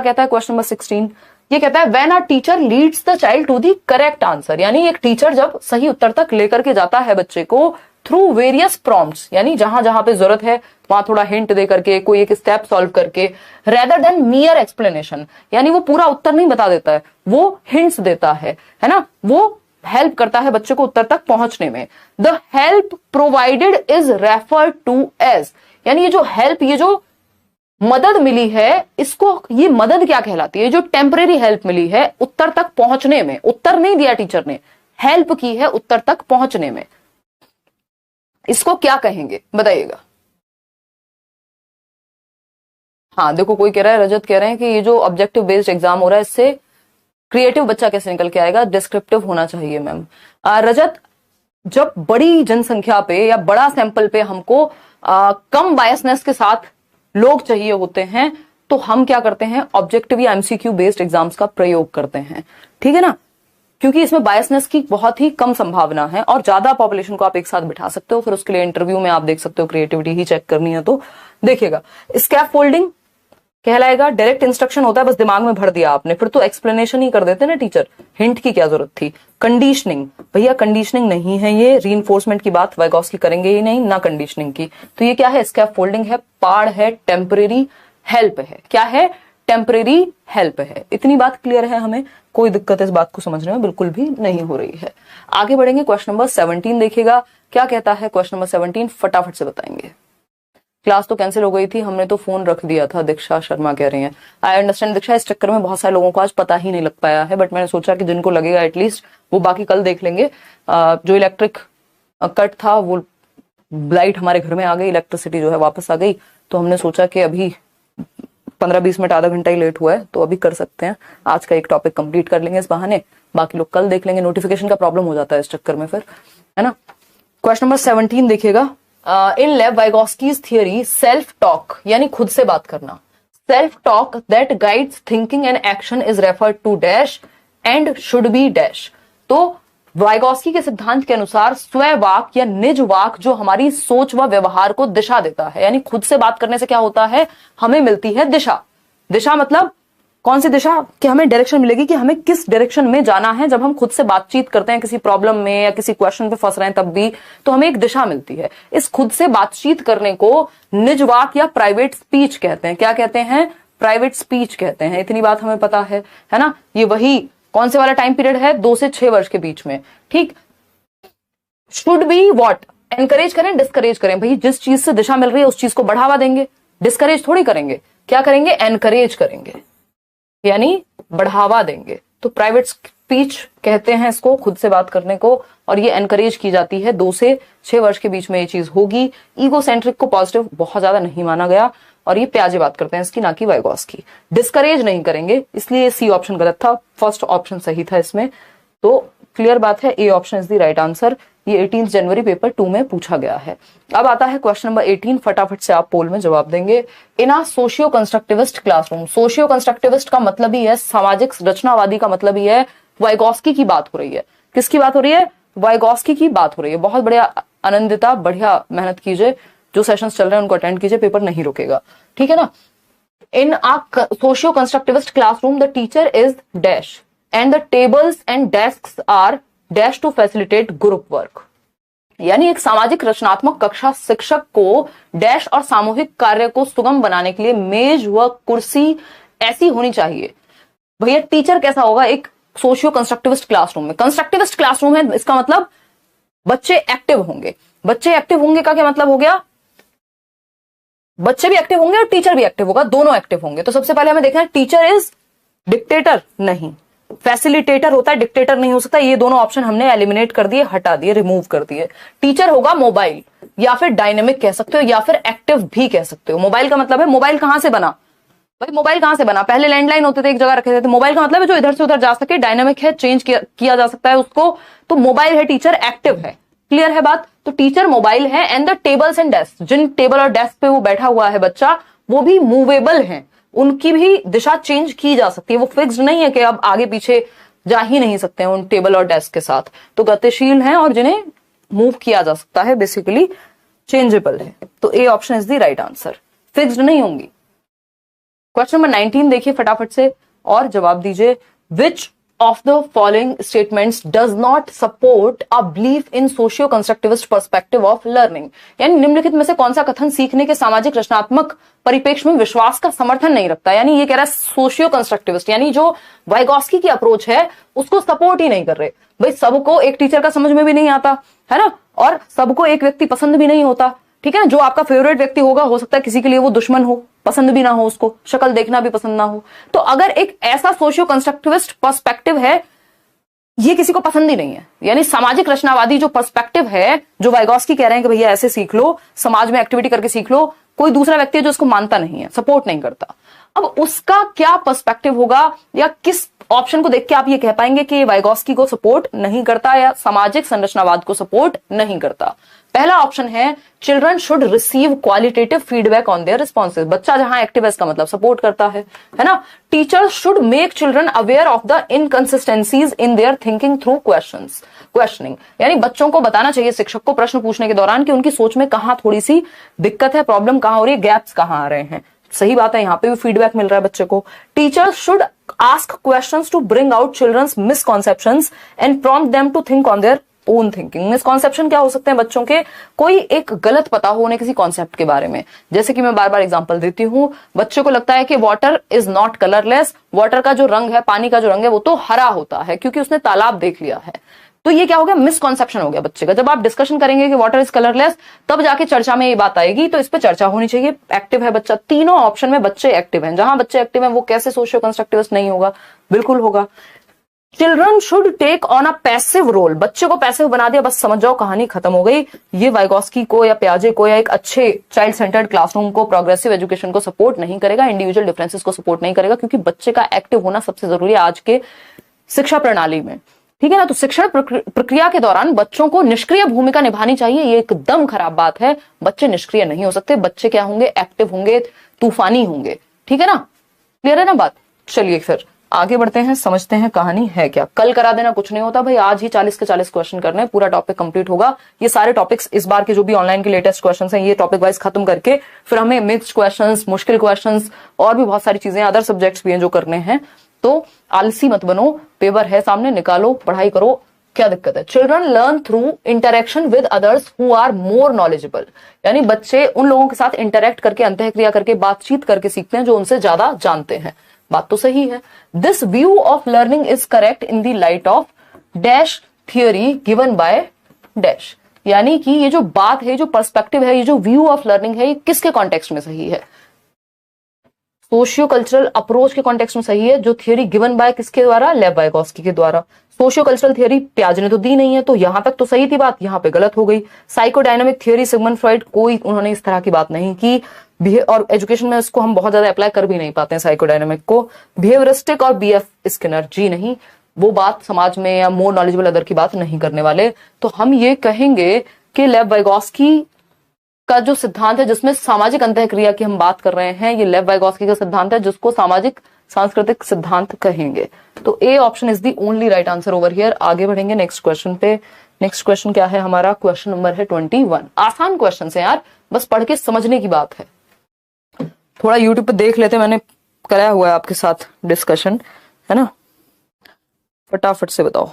कहता है question number 16? ये कहता है when a teacher leads the child to the correct answer, यानी एक टीचर जब सही उत्तर तक लेकर के जाता है बच्चे को थ्रू वेरियस प्रॉम्प्ट्स, यानी जहां जहां पे जरूरत है वहां थोड़ा हिंट दे करके, कोई एक स्टेप सॉल्व करके, रेदर देन मियर एक्सप्लेनेशन, यानी वो पूरा उत्तर नहीं बता देता है, वो हिंट्स देता है ना, वो हेल्प करता है बच्चे को उत्तर तक पहुंचने में। The help provided is referred to as, यानी ये जो हेल्प, ये जो मदद मिली है, इसको, ये मदद क्या कहलाती है? जो टेम्परेरी हेल्प मिली है उत्तर तक पहुंचने में, उत्तर नहीं दिया टीचर ने, हेल्प की है उत्तर तक पहुंचने में, इसको क्या कहेंगे बताइएगा। हाँ देखो, कोई कह रहा है, रजत कह रहे हैं कि ये जो ऑब्जेक्टिव बेस्ड एग्जाम हो रहा है इससे क्रिएटिव बच्चा कैसे निकल के आएगा, डिस्क्रिप्टिव होना चाहिए मैम। रजत, जब बड़ी जनसंख्या पे या बड़ा सैंपल पे हमको कम बायसनेस के साथ लोग चाहिए होते हैं तो हम क्या करते हैं, ऑब्जेक्टिव या एमसीक्यू बेस्ड एग्जाम्स का प्रयोग करते हैं, ठीक है ना, क्योंकि इसमें बायसनेस की बहुत ही कम संभावना है और ज्यादा पॉपुलेशन को आप एक साथ बिठा सकते हो। फिर उसके लिए इंटरव्यू में आप देख सकते हो, क्रिएटिविटी ही चेक करनी है तो देखिएगा। स्कैफ फोल्डिंग कहलाएगा, डायरेक्ट इंस्ट्रक्शन होता है, बस दिमाग में भर दिया आपने, फिर तो एक्सप्लेनेशन ही कर देते ना टीचर, हिंट की क्या जरूरत थी। कंडीशनिंग, भैया कंडीशनिंग नहीं है ये, रीइंफोर्समेंट की बात वाइगॉस्की करेंगे ही नहीं ना कंडीशनिंग की, तो ये क्या है, स्कैफ फोल्डिंग है, पाड़ है, टेम्परेरी हेल्प है, क्या है, टेम्परेरी हेल्प है। इतनी बात क्लियर है, हमें कोई दिक्कत इस बात को समझने में बिल्कुल भी नहीं हो रही है। आगे बढ़ेंगे, क्वेश्चन नंबर 17 देखिएगा क्या कहता है। क्वेश्चन नंबर 17 फटाफट से बताएंगे। क्लास तो कैंसिल हो गई थी, हमने तो फोन रख दिया था, दीक्षा शर्मा कह रही हैं। आई अंडरस्टैंड दीक्षा, इस चक्कर में बहुत सारे लोगों को आज पता ही नहीं लग पाया है, बट मैंने सोचा कि जिनको लगेगा एटलीस्ट वो बाकी कल देख लेंगे। जो इलेक्ट्रिक कट था, वो लाइट हमारे घर में आ गई, इलेक्ट्रिसिटी जो है वापस आ गई, तो हमने सोचा कि अभी 15-20 मिनट, आधा घंटा ही लेट हुआ है तो अभी कर सकते हैं, आज का एक टॉपिक कंप्लीट कर लेंगे इस बहाने, बाकी लोग कल देख लेंगे। नोटिफिकेशन का प्रॉब्लम हो जाता है इस चक्कर में फिर, है ना। क्वेश्चन नंबर 17 देखिएगा। इन लेव वाइगॉस्कीज थियरी सेल्फ टॉक, यानी खुद से बात करना, self talk that guides thinking and action is referred to dash and should be dash. तो वाइगॉस्की के सिद्धांत के अनुसार स्ववाक या निज वाक जो हमारी सोच व व्यवहार को दिशा देता है, यानी खुद से बात करने से क्या होता है, हमें मिलती है दिशा। दिशा मतलब कौन सी दिशा, कि हमें डायरेक्शन मिलेगी कि हमें किस डायरेक्शन में जाना है। जब हम खुद से बातचीत करते हैं किसी प्रॉब्लम में या किसी क्वेश्चन पे फंस रहे हैं तब भी, तो हमें एक दिशा मिलती है। इस खुद से बातचीत करने को निजवाक या प्राइवेट स्पीच कहते हैं। क्या कहते हैं, प्राइवेट स्पीच कहते हैं। इतनी बात हमें पता है ना। ये वही कौन से वाला टाइम पीरियड है, 2 से 6 वर्ष के बीच में, ठीक। शुड बी व्हाट, एनकरेज करें डिस्करेज करें, भाई जिस चीज से दिशा मिल रही है उस चीज को बढ़ावा देंगे, डिस्करेज थोड़ी करेंगे। क्या करेंगे, एनकरेज करेंगे, यानी बढ़ावा देंगे। तो प्राइवेट स्पीच कहते हैं इसको, खुद से बात करने को, और ये एनकरेज की जाती है 2 से 6 वर्ष के बीच में ये चीज होगी। ईगोसेंट्रिक को पॉजिटिव बहुत ज्यादा नहीं माना गया और ये प्याजे बात करते हैं इसकी, ना कि वाइगॉस्की। डिस्करेज नहीं करेंगे, इसलिए सी ऑप्शन गलत था, फर्स्ट ऑप्शन सही था इसमें। तो क्लियर बात है, A option is the right answer. ये 18 जनवरी पेपर 2 में पूछा गया है। अब आता है क्वेश्चन नंबर 18, फटाफट से आप पोल में जवाब देंगे। In a socio constructivist classroom, socio constructivist का मतलब ही है सामाजिक रचनावादी, का मतलब ही है वाइगॉस्की की बात हो रही है। किसकी बात हो रही है, वाइगॉस्की की बात हो रही है। बहुत बढ़िया आनंदिता, बढ़िया मेहनत कीजिए, जो सेशंस चल रहे हैं उनको अटेंड कीजिए, पेपर नहीं रुकेगा, ठीक है ना। In a socio constructivist classroom the teacher is dash and the tables and desks are dash to facilitate group work, यानी एक सामाजिक रचनात्मक कक्षा शिक्षक को डैश और सामूहिक कार्य को सुगम बनाने के लिए मेज व कुर्सी ऐसी होनी चाहिए। भैया टीचर कैसा होगा, एक सोशियो कंस्ट्रक्टिविस्ट क्लासरूम में, कंस्ट्रक्टिविस्ट क्लासरूम है इसका मतलब बच्चे एक्टिव होंगे। बच्चे एक्टिव होंगे का क्या मतलब हो गया, बच्चे भी एक्टिव होंगे और टीचर भी एक्टिव होगा, दोनों एक्टिव होंगे। तो सबसे पहले हमें देखना है टीचर इज डिक्टेटर नहीं, फैसिलिटेटर होता है, डिक्टेटर नहीं हो सकता। ये दोनों ऑप्शन हमने एलिमिनेट कर दिए, हटा दिए, रिमूव कर दिए। टीचर होगा मोबाइल, या फिर डायनेमिक कह सकते हो, या फिर एक्टिव भी कह सकते हो। मोबाइल का मतलब है, मोबाइल कहां से बना भाई, मोबाइल कहां से बना, पहले लैंडलाइन होते थे एक जगह रखे थे। मोबाइल का मतलब है जो इधर से उधर जा सके, डायनेमिक है, चेंज किया जा सकता है उसको, तो मोबाइल है, टीचर एक्टिव है। क्लियर है बात, तो टीचर मोबाइल है। And the tables and desk, जिन टेबल और डेस्क पे वो बैठा हुआ है बच्चा, वो भी मूवेबल है, उनकी भी दिशा चेंज की जा सकती है। वो फिक्स्ड नहीं है कि अब आगे पीछे जा ही नहीं सकते हैं उन टेबल और डेस्क के साथ, तो गतिशील हैं और जिन्हें मूव किया जा सकता है, बेसिकली चेंजेबल है। तो A option is the right answer, fixed नहीं होंगी। क्वेश्चन नंबर 19 देखिए फटाफट से और जवाब दीजिए। Which of the following statements does not support a belief in socio constructivist perspective of learning, यानी निम्नलिखित में से कौन सा कथन सीखने के सामाजिक रचनात्मक परिप्रेक्ष्य में विश्वास का समर्थन नहीं रखता। यानी ये कह रहा है सोशियो कंस्ट्रक्टिविस्ट, यानी जो वाइगॉस्की की अप्रोच है उसको सपोर्ट ही नहीं कर रहे। भाई सबको एक टीचर का समझ में भी नहीं आता है ना, और सबको एक व्यक्ति पसंद भी नहीं होता, ठीक है ना। जो आपका फेवरेट व्यक्ति होगा हो सकता है किसी के लिए वो दुश्मन हो, पसंद भी ना हो, उसको शक्ल देखना भी पसंद ना हो। तो अगर एक ऐसा सोशियो कंस्ट्रक्टिविस्ट पर्सपेक्टिव है, ये किसी को पसंद ही नहीं है, यानी सामाजिक रचनावादी जो पर्सपेक्टिव है, जो वाइगॉस्की कह रहे हैं कि भैया ऐसे सीख लो, समाज में एक्टिविटी करके सीख लो, कोई दूसरा व्यक्ति है जो उसको मानता नहीं है, सपोर्ट नहीं करता। अब उसका क्या पर्सपेक्टिव होगा, या किस ऑप्शन को देख के आप ये कह पाएंगे कि वाइगॉस्की को सपोर्ट नहीं करता या सामाजिक संरचनावाद को सपोर्ट नहीं करता। पहला ऑप्शन है children should receive qualitative feedback on their responses. बच्चा जहां एक्टिव है इसका मतलब सपोर्ट करता है ना। Teacher should make children aware of the inconsistencies in their thinking through questioning, यानी बच्चों को बताना चाहिए शिक्षक को प्रश्न पूछने के दौरान कि उनकी सोच में कहां थोड़ी सी दिक्कत है, प्रॉब्लम कहां हो रही है, गैप्स कहां आ रहे हैं। सही बात है, यहां पे भी फीडबैक मिल रहा है बच्चे को। Teachers should ask questions to bring out children's misconceptions and prompt them to think on their own thinking. Misconception क्या हो सकते हैं बच्चों के, कोई एक गलत पता हो उन्हें किसी कॉन्सेप्ट के बारे में। जैसे कि मैं बार बार एग्जांपल देती हूं, बच्चे को लगता है कि water is not colourless, water का जो रंग है, पानी का जो रंग है वो तो हरा होता है क्योंकि उसने तालाब देख लिया है। तो ये क्या हो गया, मिसकॉन्सेप्शन हो गया बच्चे का। जब आप डिस्कशन करेंगे कि वाटर इज कलरलेस, तब जाके चर्चा में ये बात आएगी, तो इस पर चर्चा होनी चाहिए। एक्टिव है बच्चा, तीनों ऑप्शन में बच्चे एक्टिव हैं। जहां बच्चे एक्टिव हैं वो कैसे सोशियो कंस्ट्रक्टिविस्ट नहीं होगा, बिल्कुल होगा। Children should take on a passive role, बच्चे को पैसिव बना दिया, बस समझ जाओ कहानी खत्म हो गई। ये वाइगॉस्की को या पियाजे को या एक अच्छे चाइल्ड सेंटर्ड क्लासरूम को, प्रोग्रेसिव एजुकेशन को सपोर्ट नहीं करेगा, इंडिविजुअल डिफरेंसेस को सपोर्ट नहीं करेगा, क्योंकि बच्चे का एक्टिव होना सबसे जरूरी है आज के शिक्षा प्रणाली में, ठीक है ना। तो शिक्षण प्रक्रिया के दौरान बच्चों को निष्क्रिय भूमिका निभानी चाहिए, ये एकदम खराब बात है। बच्चे निष्क्रिय नहीं हो सकते, बच्चे क्या होंगे, एक्टिव होंगे, तूफानी होंगे, ठीक है ना। क्लियर है ना बात। चलिए फिर आगे बढ़ते हैं, समझते हैं कहानी है क्या। कल करा देना कुछ नहीं होता भाई, आज ही 40 के 40 क्वेश्चन करने हैं, पूरा टॉपिक कंप्लीट होगा। ये सारे टॉपिक्स इस बार के जो भी ऑनलाइन के लेटेस्ट क्वेश्चंस हैं, ये टॉपिक वाइज खत्म करके फिर हमें मिक्स्ड क्वेश्चंस, मुश्किल क्वेश्चंस और भी बहुत सारी चीजें, अदर सब्जेक्ट्स भी हैं जो करने हैं। तो आलसी मत बनो, पेपर है सामने, निकालो, पढ़ाई करो, क्या दिक्कत है। Children learn through interaction with others who are more knowledgeable, यानी बच्चे उन लोगों के साथ इंटरेक्ट करके, अंतःक्रिया करके, बातचीत करके सीखते हैं जो उनसे ज्यादा जानते हैं। बात तो सही है। This view of learning is correct in the light of dash theory given by dash, यानी कि ये जो बात है, जो पर्सपेक्टिव है, ये जो व्यू ऑफ लर्निंग है, ये किसके कॉन्टेक्स्ट में सही है, सोशियो कल्चरल अप्रोच के कॉन्टेक्स्ट में सही है। जो थियोरी गिवन बाय किसके द्वारा, लेव वाइगॉस्की के द्वारा। सोशियो कल्चरल थियोरी पियाजे ने तो दी नहीं है, तो यहां तक तो सही थी बात, यहां पे गलत हो गई। साइकोडायनामिक थियोरी सिगमंड फ्रॉइड, कोई उन्होंने इस तरह की बात नहीं की। और एजुकेशन में इसको हम बहुत ज्यादा अप्लाई कर भी नहीं पाते हैं साइकोडायनामिक को। बिहेवियरिस्टिक और बीएफ स्किनर, जी नहीं, वो बात समाज में या मोर नॉलेजेबल अदर की बात नहीं करने वाले। तो हम ये कहेंगे कि लेव वाइगॉस्की का जो सिद्धांत है, जिसमें सामाजिक अंतःक्रिया की हम बात कर रहे हैं, ये लेव वाइगॉस्की का सिद्धांत है, जिसको सामाजिक सांस्कृतिक सिद्धांत कहेंगे। तो A option is the only right answer over here. आगे बढ़ेंगे नेक्स्ट क्वेश्चन पे। नेक्स्ट क्वेश्चन क्या है हमारा, क्वेश्चन नंबर है 21। आसान क्वेश्चन है यार, बस पढ़ के समझने की बात है। थोड़ा यूट्यूब पे देख लेते, मैंने कराया हुआ है आपके साथ डिस्कशन, है ना। फटाफट से बताओ,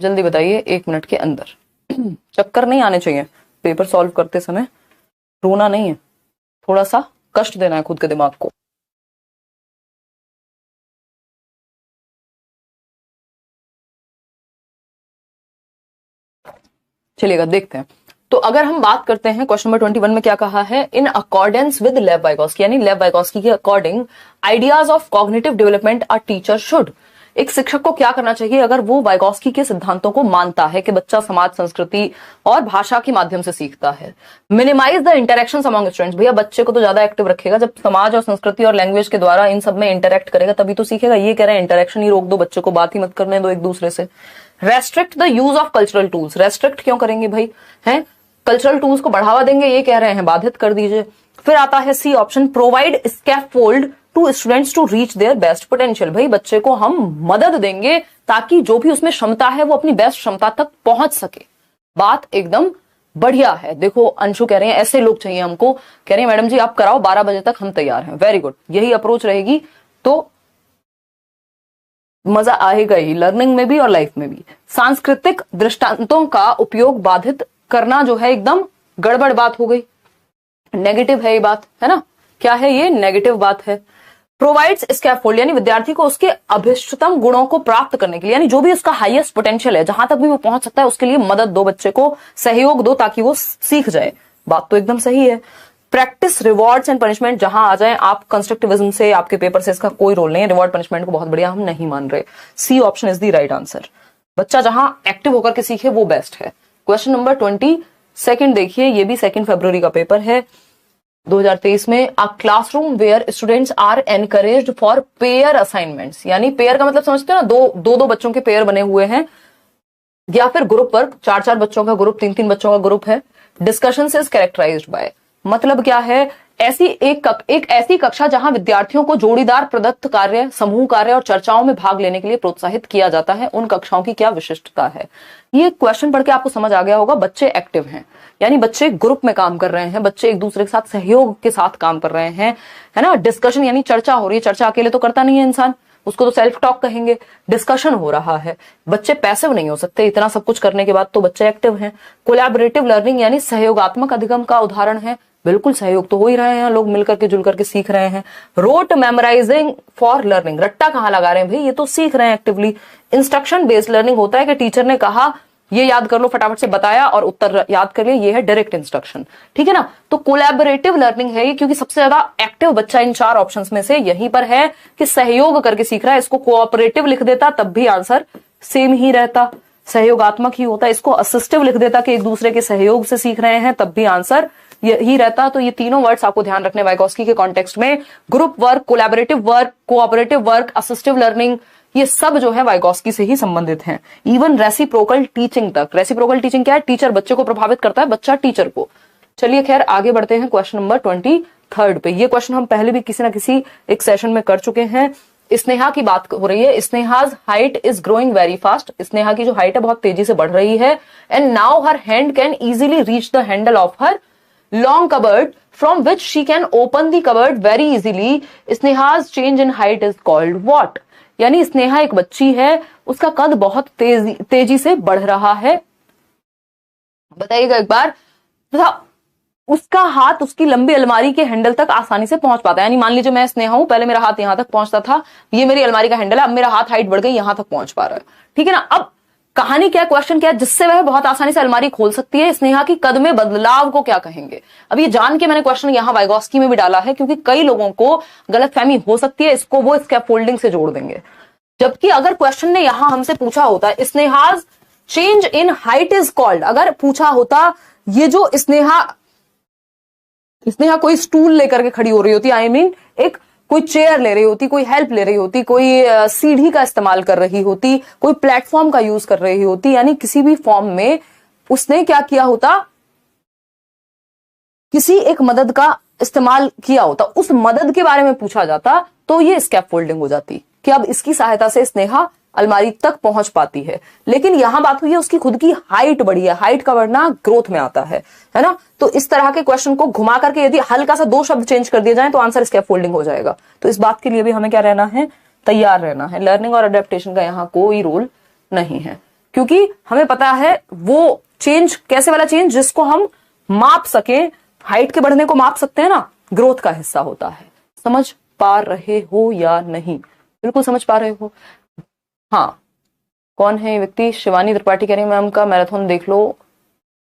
जल्दी बताइए, 1 मिनट के अंदर। चक्कर नहीं आने चाहिए पेपर सॉल्व करते समय, रोना नहीं है, थोड़ा सा कष्ट देना है खुद के दिमाग को। चलिएगा देखते हैं। तो अगर हम बात करते हैं क्वेश्चन नंबर 21 में क्या कहा है, इन अकॉर्डेंस विद लेव वाइगॉस्की, यानी लेव वाइगॉस्की के according ideas of cognitive development a teacher should, एक शिक्षक को क्या करना चाहिए अगर वो वाइगॉस्की के सिद्धांतों को मानता है कि बच्चा समाज, संस्कृति और भाषा के माध्यम से सीखता है। Minimise the interaction among students, भैया बच्चे को तो ज्यादा एक्टिव रखेगा, जब समाज और संस्कृति और लैंग्वेज के द्वारा इन सब में इंटरेक्ट करेगा तभी तो सीखेगा। ये कह रहे हैं इंटरेक्शन ही रोक दो, बच्चे को बात ही मत करने दो एक दूसरे से। Restrict the use of cultural tools, restrict क्यों करेंगे भाई, हैं कल्चरल टूल्स को बढ़ावा देंगे, ये कह रहे हैं बाधित कर दीजिए। फिर आता है C option, provide scaffold to students to reach their best potential, भाई बच्चे को हम मदद देंगे ताकि जो भी उसमें क्षमता है वो अपनी बेस्ट क्षमता तक पहुंच सके। बात एकदम बढ़िया है। देखो अंशु कह रहे हैं ऐसे लोग चाहिए हमको, कह रहे हैं मैडम जी आप कराओ 12 बजे तक हम तैयार हैं। वेरी गुड, यही अप्रोच रहेगी तो मजा आएगा ही लर्निंग में भी और लाइफ में भी। सांस्कृतिक दृष्टांतों का उपयोग बाधित करना जो है एकदम गड़बड़ बात हो गई, नेगेटिव है ये बात, है ना। क्या है ये? नेगेटिव बात है। प्रोवाइड्स स्कैफोल्ड, यानी विद्यार्थी को उसके अभिष्टतम गुणों को प्राप्त करने के लिए, यानी जो भी उसका हाईएस्ट पोटेंशियल है, जहां तक भी वो पहुंच सकता है, उसके लिए मदद दो, बच्चे को सहयोग दो ताकि वो सीख जाए। बात तो एकदम सही है। प्रैक्टिस रिवॉर्ड्स एंड पनिशमेंट, जहां आ जाए आप कंस्ट्रक्टिविज्म से, आपके पेपर से इसका कोई रोल नहीं है। रिवॉर्ड पनिशमेंट को बहुत बढ़िया हम नहीं मान रहे। C option is the right answer. बच्चा जहां एक्टिव होकर के सीखे वो बेस्ट है। क्वेश्चन नंबर 22 देखिए, ये भी 2 फरवरी का पेपर है 2023 में। A classroom where students are encouraged for pair assignments, यानी पेयर का मतलब समझते हो ना, दो बच्चों के पेयर बने हुए हैं, या फिर ग्रुप वर्क, 4-4 बच्चों का ग्रुप, 3-3 बच्चों का ग्रुप है। डिस्कशन इज कैरेक्टराइज्ड बाय, मतलब क्या है? ऐसी एक ऐसी कक्षा जहां विद्यार्थियों को जोड़ीदार प्रदत्त कार्य, समूह कार्य और चर्चाओं में भाग लेने के लिए प्रोत्साहित किया जाता है। उन कक्षाओं की क्या विशिष्टता है? ये क्वेश्चन पढ़ के आपको समझ आ गया होगा, बच्चे एक्टिव हैं, यानी बच्चे ग्रुप में काम कर रहे हैं, बच्चे एक दूसरे के साथ सहयोग के साथ काम कर रहे हैं, है ना। डिस्कशन यानी चर्चा हो रही है, चर्चा अकेले तो करता नहीं है इंसान, उसको तो सेल्फ टॉक कहेंगे। डिस्कशन हो रहा है, बच्चे पैसिव नहीं हो सकते, इतना सब कुछ करने के बाद तो बच्चे एक्टिव हैं। कोलैबोरेटिव लर्निंग यानी सहयोगात्मक अधिगम का उदाहरण है, बिल्कुल सहयोग तो हो ही रहे हैं, लोग मिलकर के जुल करके सीख रहे हैं। रोट मेमोराइजिंग फॉर लर्निंग, रट्टा कहां लगा रहे हैं भाई, ये तो सीख रहे हैं एक्टिवली। इंस्ट्रक्शन बेस्ड लर्निंग होता है कि टीचर ने कहा ये याद कर लो, फटाफट से बताया और उत्तर याद कर लिया, ये है डायरेक्ट इंस्ट्रक्शन, ठीक है ना। तो कोलैबोरेटिव लर्निंग है ये, क्योंकि सबसे ज्यादा एक्टिव बच्चा इन 4 ऑप्शंस में से यहीं पर है कि सहयोग करके सीख रहा है। इसको कोऑपरेटिव लिख देता तब भी आंसर सेम ही रहता, सहयोगात्मक ही होता। इसको असिस्टिव लिख देता कि एक दूसरे के सहयोग से सीख रहे हैं, तब भी आंसर यही रहता। तो ये तीनों वर्ड्स आपको ध्यान रखने वाइगोस्की के कॉन्टेक्स्ट में, group work, collaborative work, cooperative work, assistive learning, ये सब जो है वाइगोस्की से ही संबंधित हैं। इवन रेसिप्रोकल टीचिंग तक। रेसिप्रोकल टीचिंग क्या है? टीचर बच्चे को प्रभावित करता है, बच्चा टीचर को। चलिए खैर आगे बढ़ते हैं क्वेश्चन नंबर 23 पे। ये क्वेश्चन हम पहले भी किसी ना किसी एक सेशन में कर चुके हैं। स्नेहा की बात हो रही है। Sneha's height is growing very fast, Sneha की जो हाइट है बहुत तेजी से बढ़ रही है। And now her hand can easily reach the handle of her long cupboard from which she can open the cupboard very easily. Sneha's change in height is called what? यानी स्नेहा एक बच्ची है, उसका कद बहुत तेजी से बढ़ रहा है। बताइएगा एक बार, तथा उसका हाथ उसकी लंबी अलमारी के हैंडल तक आसानी से पहुंच पाता है। यानी मान लीजिए मैं स्नेहा हूं, पहले मेरा हाथ यहां तक पहुंचता था, ये मेरी अलमारी का हैंडल है, अब मेरा हाथ हाइट बढ़ गई, यहां तक पहुंच पा रहा है, ठीक है ना। अब कहानी क्या, क्वेश्चन क्या है, जिससे वह बहुत आसानी से अलमारी खोल सकती है। स्नेहा की कद में बदलाव को क्या कहेंगे? अब ये जान के मैंने क्वेश्चन यहां वाइगोस्की में भी डाला है, क्योंकि कई लोगों को गलतफहमी हो सकती है, इसको वो स्कैफोल्डिंग से जोड़ देंगे। जबकि अगर क्वेश्चन ने यहां हमसे पूछा होता है Sneha's change in height is called, अगर पूछा होता ये जो स्नेहा कोई स्टूल लेकर के खड़ी हो रही होती, आई मीन एक कोई चेयर ले रही होती, कोई हेल्प ले रही होती, कोई सीढ़ी का इस्तेमाल कर रही होती, कोई प्लेटफॉर्म का यूज कर रही होती, यानी किसी भी फॉर्म में उसने क्या किया होता, किसी एक मदद का इस्तेमाल किया होता, उस मदद के बारे में पूछा जाता, तो ये स्कैफोल्डिंग हो जाती कि अब इसकी सहायता से स्नेहा अलमारी तक पहुंच पाती है। लेकिन यहां बात हुई है उसकी खुद की हाइट बढ़ी है, हाइट का बढ़ना ग्रोथ में आता है ना। तो इस तरह के क्वेश्चन को घुमा करके यदि हल्का सा 2 शब्द चेंज कर दिए जाए तो आंसर स्कैफोल्डिंग हो जाएगा। तो इस बात के लिए भी हमें क्या रहना है, तैयार रहना है। लर्निंग और अडेप्टेशन का यहाँ कोई रोल नहीं है, क्योंकि हमें पता है वो चेंज कैसे वाला चेंज जिसको हम माप सके, हाइट के बढ़ने को माप सकते हैं ना, ग्रोथ का हिस्सा होता है। समझ पा रहे हो या नहीं? बिल्कुल समझ पा रहे हो। हाँ, कौन है ये व्यक्ति? शिवानी त्रिपाठी कह रही है मैम का मैराथन देख लो,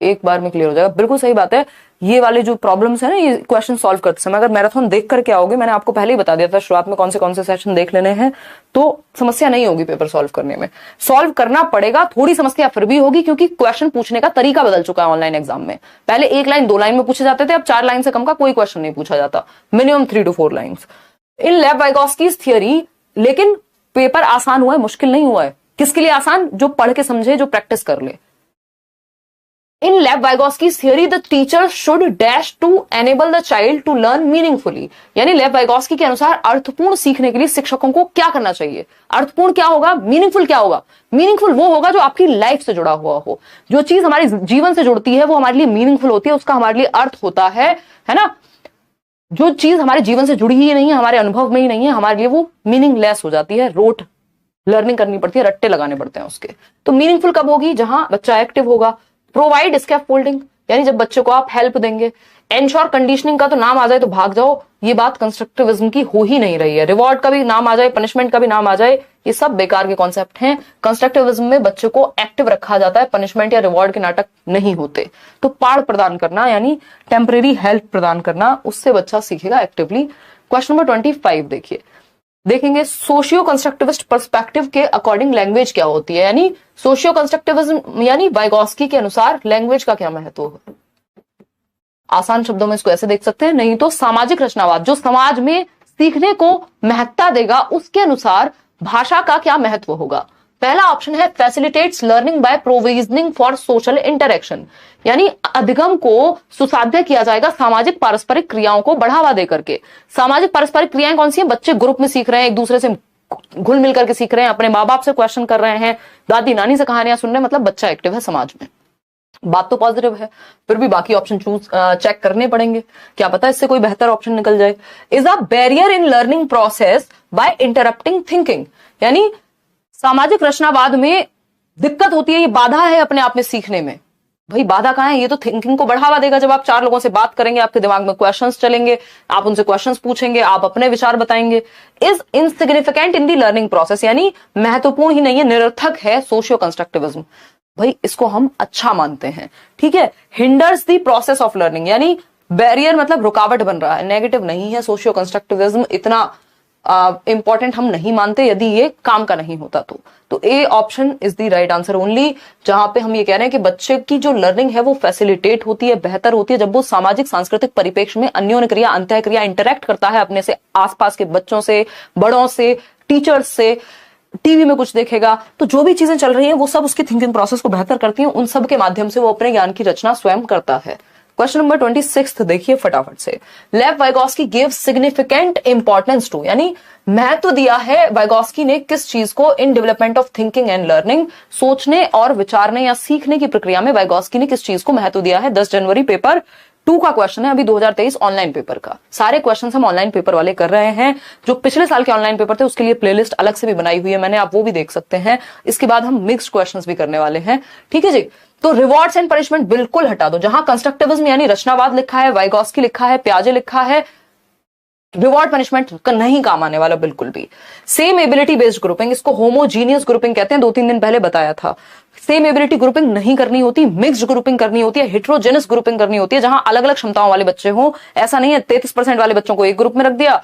एक बार में क्लियर हो जाएगा। बिल्कुल सही बात है। ये वाले जो प्रॉब्लम्स है ना, ये क्वेश्चन सॉल्व करते समय अगर मैराथन देख करके आओगे, मैंने आपको पहले ही बता दिया था शुरुआत में कौन से सेशन देख लेने हैं, तो समस्या नहीं होगी पेपर सॉल्व करने में। सॉल्व करना पड़ेगा, थोड़ी समस्या फिर भी होगी, क्योंकि क्वेश्चन पूछने का तरीका बदल चुका है ऑनलाइन एग्जाम में। पहले 1 लाइन 2 लाइन में पूछे जाते थे, अब 4 लाइन से कम का कोई क्वेश्चन नहीं पूछा जाता, minimum 3 to 4 lines in Lev Vygotsky's theory. लेकिन पेपर आसान हुआ है, मुश्किल नहीं हुआ है। किसके लिए आसान? जो पढ़ के समझे, जो प्रैक्टिस कर ले। इन Lev वाइगोस्की's theory the teacher should dash to enable the child to learn meaningfully। यानी लेव वाइगोस्की के अनुसार अर्थपूर्ण सीखने के लिए शिक्षकों को क्या करना चाहिए? अर्थपूर्ण क्या होगा? मीनिंगफुल क्या होगा? मीनिंगफुल वो होगा जो आपकी लाइफ से जुड़ा हुआ हो। जो चीज हमारे जीवन से जुड़ती है वो हमारे लिए मीनिंगफुल होती है, उसका हमारे लिए अर्थ होता है ना। जो चीज हमारे जीवन से जुड़ी ही नहीं है, हमारे अनुभव में ही नहीं है, हमारे लिए वो मीनिंगलेस हो जाती है, रोट लर्निंग करनी पड़ती है, रट्टे लगाने पड़ते हैं उसके। तो मीनिंगफुल कब होगी? जहां बच्चा एक्टिव होगा। प्रोवाइड स्कैफोल्डिंग, यानी जब बच्चे को आप हेल्प देंगे। एंश्योर कंडीशनिंग का तो नाम आ जाए तो भाग जाओ, ये बात कंस्ट्रक्टिविज्म की हो ही नहीं रही है। रिवॉर्ड का भी नाम आ जाए, पनिशमेंट का भी नाम आ जाए, ये सब बेकार के कॉन्सेप्ट हैं। कंस्ट्रक्टिविज्म में बच्चे को एक्टिव रखा जाता है, पनिशमेंट या रिवॉर्ड के नाटक नहीं होते। तो पाड़ प्रदान करना यानी टेम्परेरी हेल्प प्रदान करना, उससे बच्चा सीखेगा एक्टिवली। क्वेश्चन नंबर 25 देखेंगे सोशियो कंस्ट्रक्टिविस्ट पर्सपेक्टिव के अकॉर्डिंग लैंग्वेज क्या होती है। यानी सोशियो कंस्ट्रक्टिविज्म यानी वाइगोस्की के अनुसार लैंग्वेज का क्या महत्व है। आसान शब्दों में इसको ऐसे देख सकते हैं, नहीं तो सामाजिक रचनावाद जो समाज में सीखने को महत्ता देगा, उसके अनुसार भाषा का क्या महत्व होगा। पहला ऑप्शन है facilitates learning by provisioning for social interaction, यानी अधिगम को सुसाध्य किया जाएगा सामाजिक पारस्परिक क्रियाओं को बढ़ावा देकर के। सामाजिक पारस्परिक क्रियाएं कौन सी हैं? बच्चे ग्रुप में सीख रहे हैं, एक दूसरे से घुल मिल करके सीख रहे हैं, अपने माँ बाप से क्वेश्चन कर रहे हैं, दादी नानी से कहानियां सुन रहे हैं, मतलब बच्चा एक्टिव है समाज में। बात तो पॉजिटिव है, फिर भी बाकी ऑप्शन चेक करने पड़ेंगे, क्या पता इससे कोई बेहतर ऑप्शन निकल जाए। Is a barrier in learning process by interrupting thinking, यानी सामाजिक रचनावाद में दिक्कत होती है, ये बाधा है अपने आप में सीखने में। भाई बाधा कहां है? ये तो थिंकिंग को बढ़ावा देगा। जब आप 4 लोगों से बात करेंगे, आपके दिमाग में क्वेश्चंस चलेंगे, आप उनसे क्वेश्चंस पूछेंगे, आप अपने विचार बताएंगे। Is insignificant in the learning process, यानी महत्वपूर्ण ही नहीं है, निरर्थक है सोशियो कंस्ट्रक्टिविज्म। भाई इसको हम अच्छा मानते हैं, ठीक है। Hinders the process of learning, यानी बैरियर मतलब रुकावट बन रहा है, नेगेटिव नहीं है। सोशियो कंस्ट्रक्टिविज्म इतना इंपॉर्टेंट हम नहीं मानते यदि ये काम का नहीं होता तो A option is the right answer only, जहां पे हम ये कह रहे हैं कि बच्चे की जो लर्निंग है वो फैसिलिटेट होती है, बेहतर होती है जब वो सामाजिक सांस्कृतिक परिप्रेक्ष्य में अन्योन्य क्रिया अंतः क्रिया इंटरेक्ट करता है अपने से आसपास के बच्चों से, बड़ों से, टीचर्स से, टीवी में कुछ देखेगा, तो जो भी चीजें चल रही हैं वो सब उसकी थिंकिंग प्रोसेस को बेहतर करती हैं। उन सब के माध्यम से वो अपने ज्ञान की रचना स्वयं करता है। क्वेश्चन नंबर 26 देखिए फटाफट से। Lev Vygotsky give significant importance to, यानी महत्व दिया है वाइगोस्की ने किस चीज को in development of thinking and learning, सोचने और विचारने या सीखने की प्रक्रिया में वाइगोस्की ने किस चीज को महत्व दिया है। 10 जनवरी पेपर 2 का क्वेश्चन है, अभी 2023 ऑनलाइन पेपर का। सारे क्वेश्चन हम ऑनलाइन पेपर वाले कर रहे हैं। जो पिछले साल के ऑनलाइन पेपर थे उसके लिए प्लेलिस्ट अलग से भी बनाई हुई है मैंने, आप वो भी देख सकते हैं। इसके बाद हम मिक्स्ड क्वेश्चंस भी करने वाले हैं, ठीक है जी। तो रिवॉर्ड्स एंड पनिशमेंट बिल्कुल हटा दो। जहां कंस्ट्रक्टिविज्म यानी रचनावाद लिखा है, वाइगोस्की लिखा है, प्याजे लिखा है, रिवॉर्ड पनिशमेंट का नहीं काम आने वाला बिल्कुल भी। सेम एबिलिटी बेस्ड ग्रुपिंग, इसको होमोजीनियस ग्रुपिंग कहते हैं, 2-3 दिन पहले बताया था। सेम एबिलिटी ग्रुपिंग नहीं करनी होती, मिक्स्ड ग्रुपिंग करनी होती है, हेट्रोजेनस ग्रुपिंग करनी होती है, जहां अलग अलग क्षमताओं वाले बच्चे हों। ऐसा नहीं है 33% वाले बच्चों को एक ग्रुप में रख दिया,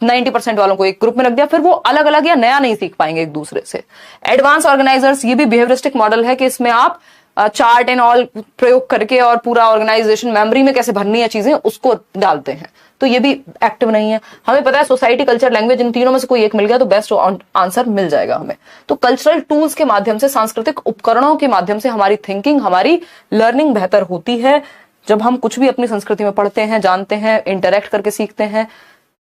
90% वालों को एक ग्रुप में रख दिया, फिर वो अलग अलग या नया नहीं सीख पाएंगे एक दूसरे से। एडवांस ऑर्गेनाइजर्स, ये भी बिहेवियरिस्टिक मॉडल है कि इसमें आप चार्ट एंड ऑल प्रयोग करके और पूरा ऑर्गेनाइजेशन मेमोरी में कैसे भरनी है चीजें उसको डालते हैं, तो ये भी एक्टिव नहीं है। हमें पता है सोसाइटी, कल्चर, लैंग्वेज, इन तीनों में से कोई एक मिल गया तो बेस्ट आंसर मिल जाएगा हमें। तो कल्चरल टूल्स के माध्यम से, सांस्कृतिक उपकरणों के माध्यम से हमारी थिंकिंग, हमारी लर्निंग बेहतर होती है जब हम कुछ भी अपनी संस्कृति में पढ़ते हैं, जानते हैं, इंटरेक्ट करके सीखते हैं।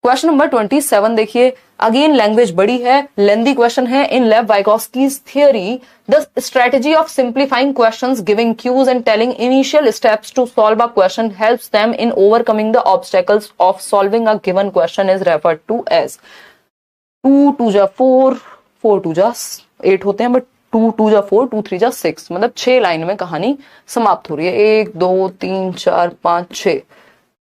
क्वेश्चन नंबर 27 देखिए, अगेन लैंग्वेज बड़ी है, लेंदी क्वेश्चन है। In Lev Vygotsky's theory the strategy of simplifying questions, giving cues and telling initial steps to solve a question helps them in overcoming the obstacles of solving a given question is referred to as 2 2 जा 4 4 2 जा 8 होते हैं, but 2 2 जा 4 2 3 जा 6, मतलब 6 line में कहानी समाप्त हो रही है। 1 2 3 4 5 6,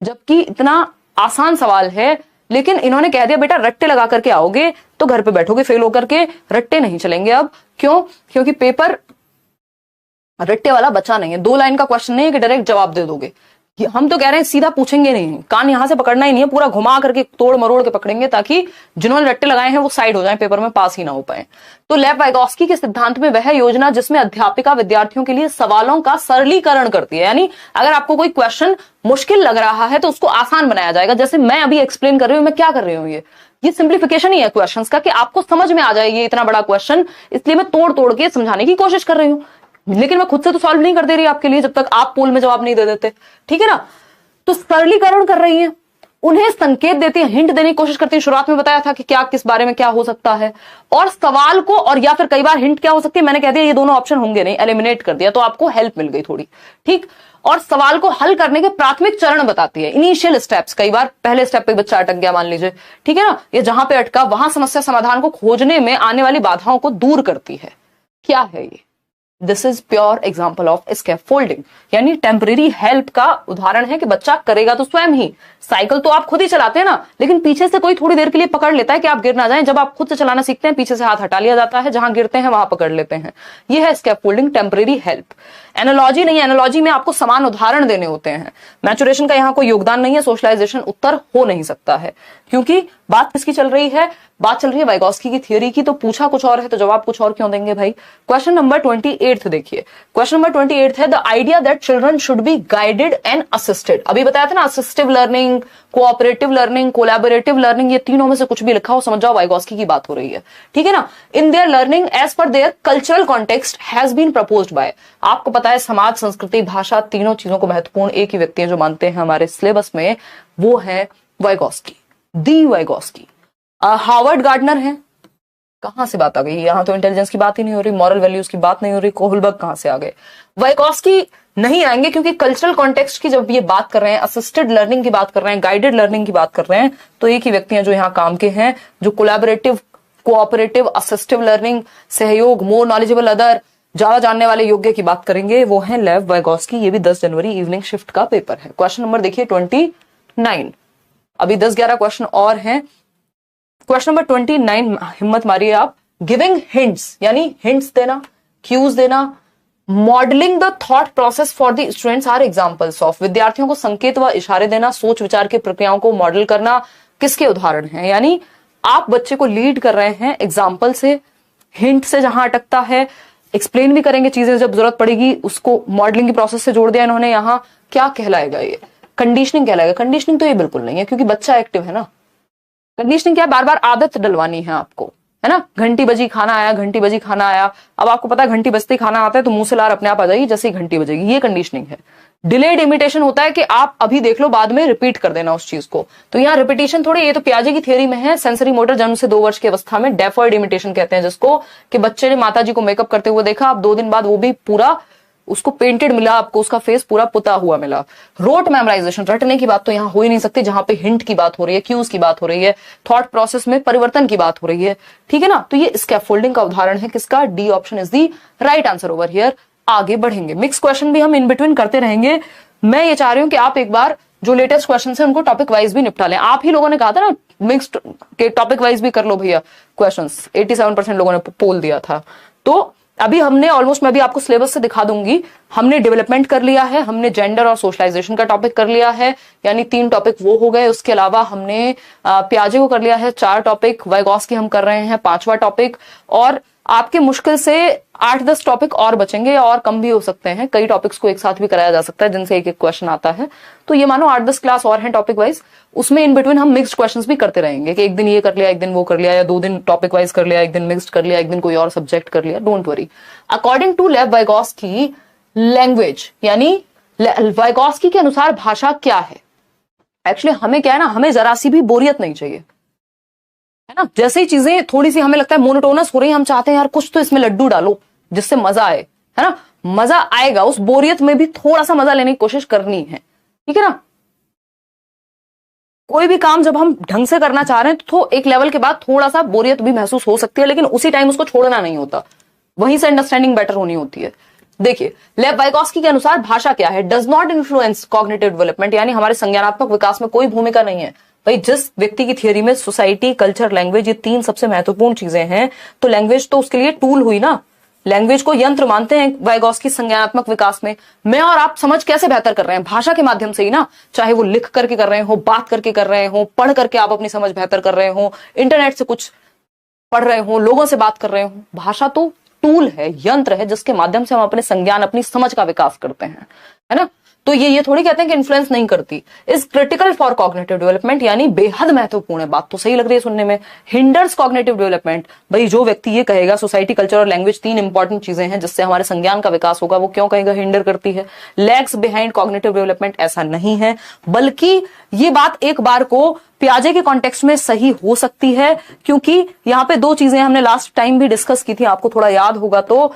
जबकि इतना आसान सवाल है, लेकिन इन्होंने कह दिया बेटा रट्टे लगा करके आओगे तो घर पे बैठोगे फेल होकर के, रट्टे नहीं चलेंगे अब। क्यों? क्योंकि पेपर रट्टे वाला बचा नहीं है। 2 लाइन का क्वेश्चन नहीं है कि डायरेक्ट जवाब दे दोगे। हम तो कह रहे हैं सीधा पूछेंगे नहीं, कान यहां से पकड़ना ही नहीं है, पूरा घुमा करके तोड़ मरोड़ के पकड़ेंगे ताकि जिन्होंने रट्टे लगाए हैं वो साइड हो जाएं, पेपर में पास ही ना हो पाए। तो लेव वाइगोस्की के सिद्धांत में वह योजना जिसमें अध्यापिका विद्यार्थियों के लिए सवालों का सरलीकरण करती है, यानी अगर आपको कोई क्वेश्चन मुश्किल लग रहा है तो उसको आसान बनाया जाएगा। जैसे मैं अभी एक्सप्लेन कर रही हूं, मैं क्या कर रही हूं, ये सिंप्लीफिकेशन ही है क्वेश्चंस का, कि आपको समझ में आ जाए ये इतना बड़ा क्वेश्चन, इसलिए मैं तोड़ तोड़ के समझाने की कोशिश कर रही हूं। लेकिन मैं खुद से तो सॉल्व नहीं कर दे रही आपके लिए जब तक आप पोल में जवाब नहीं दे देते, ठीक है ना। तो सरलीकरण कर रही है, उन्हें संकेत देती है, हिंट देने की कोशिश करती है। शुरुआत में बताया था कि क्या किस बारे में क्या हो सकता है, और सवाल को, और या फिर कई बार हिंट क्या हो सकती है, मैंने कह दिया ये दोनों ऑप्शन होंगे नहीं, एलिमिनेट कर दिया, तो आपको हेल्प मिल गई थोड़ी, ठीक। और सवाल को हल करने के प्राथमिक चरण बताती है, इनिशियल स्टेप्स। कई बार पहले स्टेप पे बच्चा अटक गया मान लीजिए, ठीक है ना, ये जहां पे अटका वहां समस्या समाधान को खोजने में आने वाली बाधाओं को दूर करती है। क्या है ये? This is pure example of scaffolding, यानी टेम्परेरी हेल्प का उदाहरण है कि बच्चा करेगा तो स्वयं ही। साइकिल तो आप खुद ही चलाते हैं ना, लेकिन पीछे से कोई थोड़ी देर के लिए पकड़ लेता है कि आप गिर ना जाएं। जब आप खुद से चलाना सीखते हैं, पीछे से हाथ हटा लिया जाता है, जहां गिरते हैं वहां पकड़ लेते हैं। यह है स्कैफोल्डिंग, टेम्परेरी हेल्प। एनालॉजी नहीं, एनालॉजी में आपको समान उदाहरण देने होते हैं। मैचुरेशन का यहां कोई योगदान नहीं है, सोशलाइजेशन उत्तर हो नहीं सकता है, क्योंकि बात किसकी चल रही है? बात चल रही है वाइगोस्की की थियरी की। तो पूछा कुछ और है तो जवाब कुछ और क्यों देंगे भाई। क्वेश्चन नंबर 28 देखिए, क्वेश्चन नंबर 28 है the idea that children should be guided and assisted. अभी बताया था ना, assistive learning, cooperative learning, collaborative learning, ये तीनों में से कुछ भी लिखा हो समझ जाओ वाइगोस्की की बात हो रही है, ठीक है ना। In their learning as per their cultural context has been proposed by. आपको पता है समाज, संस्कृति, भाषा, तीनों चीजों को महत्वपूर्ण एक ही व्यक्ति है जो मानते हैं हमारे सिलेबस में, वो है वाइगोस्की, दी वाइगोस्की। हार्वर्ड गार्डनर हैं, कहां से बात आ गई, यहां तो इंटेलिजेंस की बात ही नहीं हो रही, मॉरल वैल्यूज की बात नहीं हो रही, कोहलबर्ग कहां से आ गए। वाइगोस्की नहीं आएंगे क्योंकि कल्चरल कॉन्टेक्स्ट की जब ये बात कर रहे हैं, असिस्टेड लर्निंग की बात कर रहे हैं, गाइडेड लर्निंग की बात कर रहे हैं, तो एक ही व्यक्ति हैं जो यहाँ काम के हैं, जो कोलैबोरेटिव, कोऑपरेटिव, असिस्टिव लर्निंग, सहयोग, मोर नॉलेजेबल अदर, ज्यादा जानने वाले योग्य की बात करेंगे, वो है लेव वाइगोस्की। ये भी 10 जनवरी इवनिंग शिफ्ट का पेपर है। क्वेश्चन नंबर देखिए 29, अभी 10-11 क्वेश्चन और हैं। क्वेश्चन नंबर 29, हिम्मत मारिए आप। गिविंग हिंट्स, यानी हिंट्स देना, क्यूज देना, modelling the thought process for the students are examples of. विद्यार्थियों को संकेत व इशारे देना, सोच विचार की प्रक्रियाओं को मॉडल करना, किसके उदाहरण हैं? यानी आप बच्चे को लीड कर रहे हैं एग्जाम्पल से, हिंट से जहां अटकता है, एक्सप्लेन भी करेंगे चीजें जब जरूरत पड़ेगी, उसको मॉडलिंग की प्रोसेस से जोड़ दिया इन्होंने। यहां क्या कहलाएगा? ये कंडीशनिंग कहलाएगा। कंडीशनिंग तो ये बिल्कुल नहीं है, क्योंकि बच्चा एक्टिव है ना। कंडीशनिंग क्या है? बार बार आदत डलवानी है आपको, है ना। घंटी बजी खाना आया, घंटी बजी खाना आया, अब आपको पता है घंटी बजते ही खाना आता है तो मुंह से लार अपने आप आ जाएगी जैसे ही घंटी बजेगी, ये कंडीशनिंग है। डिलेड इमिटेशन होता है कि आप अभी देख लो, बाद में रिपीट कर देना उस चीज को। तो यहाँ रिपीटेशन थोड़ी, ये तो पियाजे की थियरी में है, सेंसरी मोटर जन्म से 2 वर्ष की अवस्था में, डेफर्ड इमिटेशन कहते हैं जिसको, कि बच्चे ने माता जी को मेकअप करते हुए देखा, अब 2 दिन बाद वो भी पूरा उसको पेंटेड मिला, आपको उसका फेस पूरा पुता हुआ मिला। रोट मेमोराइजेशन, रटने की बात तो यहाँ हो ही नहीं सकती, जहां पे हिंट की बात हो रही है, क्यूज की बात हो रही है, थॉट प्रोसेस में परिवर्तन की बात हो रही है, ठीक है ना। तो ये स्कैफोल्डिंग का उदाहरण है, किसका? D option is the right answer over here. आगे बढ़ेंगे, मिक्स क्वेश्चन भी हम इन बिटवीन करते रहेंगे। मैं ये चाह रही हूं कि आप एक बार जो लेटेस्ट क्वेश्चन है उनको टॉपिक वाइज भी निपटा लें। आप ही लोगों ने कहा था ना मिक्स्ड के टॉपिक वाइज भी कर लो भैया क्वेश्चंस, 87% लोगों ने पोल दिया था। तो अभी हमने ऑलमोस्ट, मैं भी आपको सिलेबस से दिखा दूंगी, हमने डेवलपमेंट कर लिया है, हमने जेंडर और सोशलाइजेशन का टॉपिक कर लिया है, यानी 3 टॉपिक वो हो गए। उसके अलावा हमने प्याजे को कर लिया है 4 टॉपिक, वाइगोस्की हम कर रहे हैं 5वां टॉपिक, और आपके मुश्किल से 8-10 टॉपिक और बचेंगे, और कम भी हो सकते हैं। कई टॉपिक्स को एक साथ भी कराया जा सकता है जिनसे एक एक क्वेश्चन आता है। तो ये मानो 8-10 क्लास और हैं टॉपिक वाइज, उसमें इन बिटवीन हम मिक्स्ड क्वेश्चंस भी करते रहेंगे कि एक दिन ये कर लिया, एक दिन वो कर लिया, या 2 दिन टॉपिक वाइज कर लिया, एक दिन मिक्स्ड कर लिया, एक दिन कोई और सब्जेक्ट कर लिया। Don't worry. अकॉर्डिंग टू लेव वाइगोस्की, लैंग्वेज यानी वाइगोस्की के अनुसार भाषा क्या है? एक्चुअली हमें क्या है ना, हमें जरा सी भी बोरियत नहीं चाहिए, है ना। जैसे ही चीजें थोड़ी सी हमें लगता है मोनोटोनस हो रही है, हम चाहते हैं यार कुछ तो इसमें लड्डू डालो जिससे मजा आए, है ना। मजा आएगा, उस बोरियत में भी थोड़ा सा मजा लेने की कोशिश करनी है, ठीक है ना। कोई भी काम जब हम ढंग से करना चाह रहे हैं तो एक लेवल के बाद थोड़ा सा बोरियत भी महसूस हो सकती है, लेकिन उसी टाइम उसको छोड़ना नहीं होता, वहीं से अंडरस्टैंडिंग बेटर होनी होती है। देखिए, लेव वाइगोस्की के अनुसार भाषा क्या है? Does not influence cognitive development, यानी हमारे संज्ञानात्मक विकास में कोई भूमिका नहीं है। भाई जिस व्यक्ति की थियरी में सोसाइटी, कल्चर, लैंग्वेज, ये 3 सबसे महत्वपूर्ण चीजें हैं, तो लैंग्वेज तो उसके लिए टूल हुई ना। लैंग्वेज को यंत्र मानते हैं वाइगोस्की संज्ञानात्मक विकास में। मैं और आप समझ कैसे बेहतर कर रहे हैं? भाषा के माध्यम से ही ना, चाहे वो लिख करके कर रहे हो, बात करके कर रहे हो, पढ़ करके आप अपनी समझ बेहतर कर रहे हो, इंटरनेट से कुछ पढ़ रहे हो, लोगों से बात कर रहे हो। भाषा तो टूल है, यंत्र है, जिसके माध्यम से हम अपने संज्ञान, अपनी समझ का विकास करते हैं, है ना। तो ये थोड़ी कहते हैं कि इन्फ्लुएंस नहीं करती। Is critical for cognitive development, यानी बेहद महत्वपूर्ण है। बात तो सही लग रही है सुनने में। हिंडर्स कॉग्निटिव डेवलपमेंट, भाई जो व्यक्ति ये कहेगा सोसाइटी, कल्चर और लैंग्वेज तीन इंपॉर्टेंट चीजें हैं जिससे हमारे संज्ञान का विकास होगा, वो क्यों कहेगा हिंडर करती है? लैग्स बिहाइंड कॉग्निटिव डेवलपमेंट, ऐसा नहीं है, बल्कि ये बात एक बार को पियाजे के कॉन्टेक्स्ट में सही हो सकती है, क्योंकि यहां पे दो चीजें हमने लास्ट टाइम भी डिस्कस की थी, आपको थोड़ा याद होगा तो।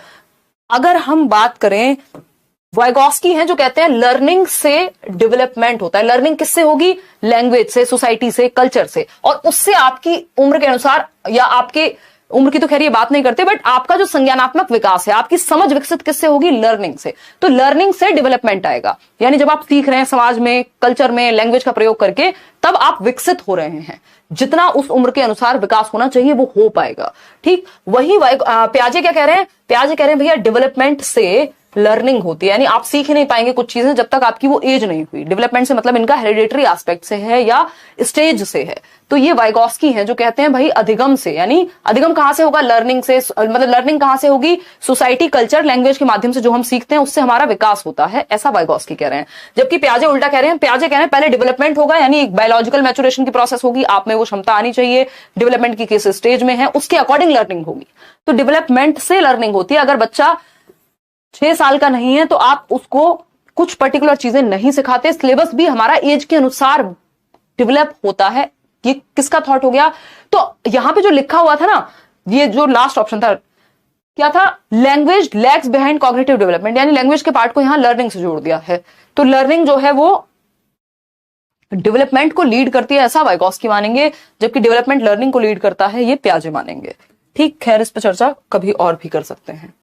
अगर हम बात करें, वाइगॉस्की हैं जो कहते हैं लर्निंग से डेवलपमेंट होता है। लर्निंग किससे होगी? लैंग्वेज से, सोसाइटी से, कल्चर से, और उससे आपकी उम्र के अनुसार, या आपके उम्र की तो खैर ये बात नहीं करते, बट आपका जो संज्ञानात्मक विकास है, आपकी समझ विकसित किससे होगी? लर्निंग से। तो लर्निंग से डेवलपमेंट आएगा, यानी जब आप सीख रहे हैं समाज में, कल्चर में, लैंग्वेज का प्रयोग करके, तब आप विकसित हो रहे हैं। जितना उस उम्र के अनुसार विकास होना चाहिए वो हो पाएगा। ठीक वही प्याजे क्या कह रहे हैं? प्याजे कह रहे हैं भैया डेवलपमेंट से लर्निंग होती है, यानी आप सीख ही नहीं पाएंगे कुछ चीजें जब तक आपकी वो एज नहीं हुई। डेवलपमेंट से मतलब इनका हेरिडेटरी एस्पेक्ट से है या स्टेज से है। तो ये वाइगॉस्की हैं जो कहते हैं भाई अधिगम से, यानी अधिगम कहां से होगा? लर्निंग से। मतलब लर्निंग कहां से होगी? सोसाइटी, कल्चर, लैंग्वेज के माध्यम से जो हम सीखते हैं उससे हमारा विकास होता है, ऐसा वाइगॉस्की कह रहे हैं। जबकि प्याजे उल्टा कह रहे हैं। प्याजे कह रहे हैं पहले डेवलपमेंट होगा, यानी एक बायोलॉजिकल मैचुरेशन की प्रोसेस होगी, आप में वो क्षमता आनी चाहिए, डेवलपमेंट की किस स्टेज में है उसके अकॉर्डिंग लर्निंग होगी। तो डेवलपमेंट से लर्निंग होती है। अगर बच्चा 6 साल का नहीं है तो आप उसको कुछ पर्टिकुलर चीजें नहीं सिखाते, सिलेबस भी हमारा एज के अनुसार डेवलप होता है। ये किसका थॉट हो गया? तो यहां पे जो लिखा हुआ था ना, ये जो लास्ट ऑप्शन था क्या था? Language lags behind cognitive development, यानी लैंग्वेज के पार्ट को यहां लर्निंग से जोड़ दिया है। तो लर्निंग जो है वो डेवलपमेंट को लीड करती है, ऐसा वाइगॉस्की मानेंगे, जबकि डेवलपमेंट लर्निंग को लीड करता है, ये प्याजे मानेंगे। ठीक, खैर इस पर चर्चा कभी और भी कर सकते हैं।